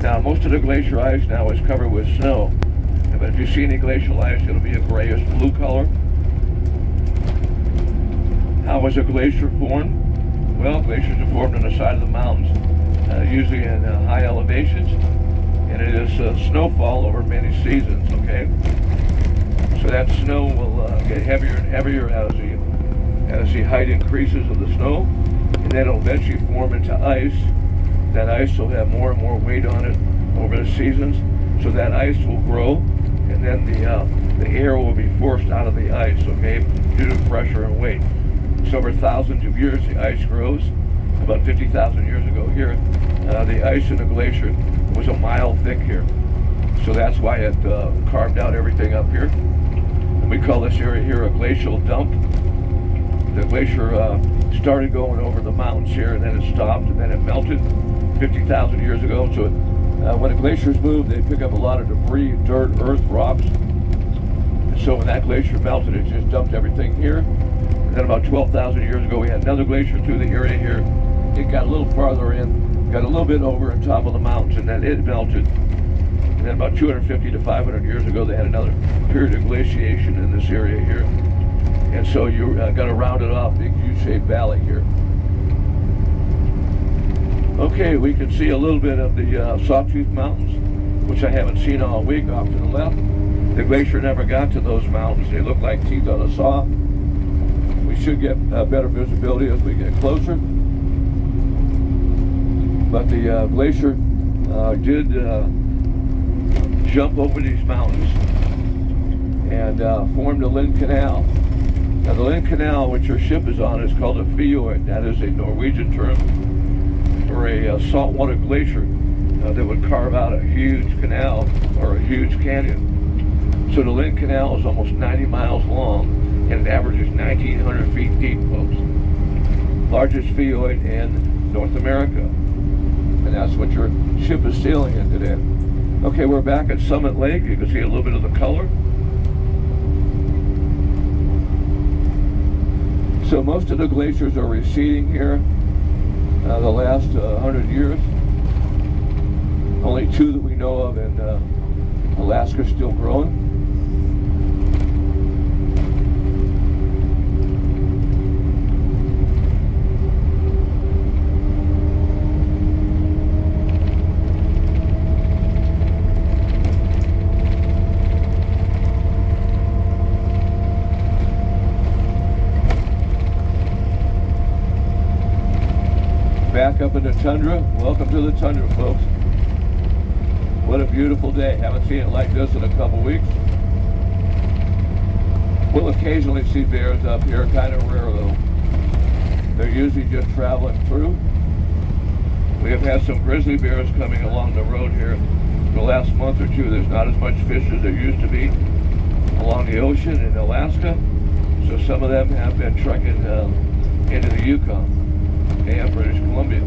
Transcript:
Now, most of the glacier ice now is covered with snow. But if you see any glacial ice, it'll be a grayish blue color. How was a glacier formed? Well, glaciers are formed on the side of the mountains, usually in high elevations, and it is snowfall over many seasons, okay? So that snow will get heavier and heavier as the height increases of the snow, and then it'll eventually form into ice. That ice will have more and more weight on it over the seasons, so that ice will grow, and then the air will be forced out of the ice, okay, due to pressure and weight. So over thousands of years, the ice grows. About 50,000 years ago here, the ice in the glacier was a mile thick here. So that's why it carved out everything up here. And we call this area here a glacial dump. The glacier started going over the mountains here, and then it stopped, and then it melted 50,000 years ago. So when the glaciers move, they pick up a lot of debris, dirt, earth, rocks. And so when that glacier melted, it just dumped everything here. And then about 12,000 years ago, we had another glacier through the area here. It got a little farther in, got a little bit over on top of the mountains, and then it melted. And then about 250 to 500 years ago, they had another period of glaciation in this area here. And so you got to round it off, big U-shaped valley here. Okay, we can see a little bit of the Sawtooth Mountains, which I haven't seen all week off to the left. The glacier never got to those mountains. They look like teeth on a saw. We should get better visibility as we get closer. But the glacier did jump over these mountains and formed the Lynn Canal. Now the Lynn Canal, which your ship is on, is called a fjord. That is a Norwegian term for a saltwater glacier that would carve out a huge canal or a huge canyon. So the Lynn Canal is almost 90 miles long, and it averages 1,900 feet deep, folks. Largest fjord in North America. And that's what your ship is sailing in today. Okay, we're back at Summit Lake. You can see a little bit of the color. So most of the glaciers are receding here the last 100 years. Only two that we know of in Alaska still growing. Back up in the tundra. Welcome to the tundra, folks. What a beautiful day. Haven't seen it like this in a couple weeks. We'll occasionally see bears up here, kind of rare though. They're usually just traveling through. We have had some grizzly bears coming along the road here the last month or two. There's not as much fish as there used to be along the ocean in Alaska. So some of them have been trekking into the Yukon and British Columbia.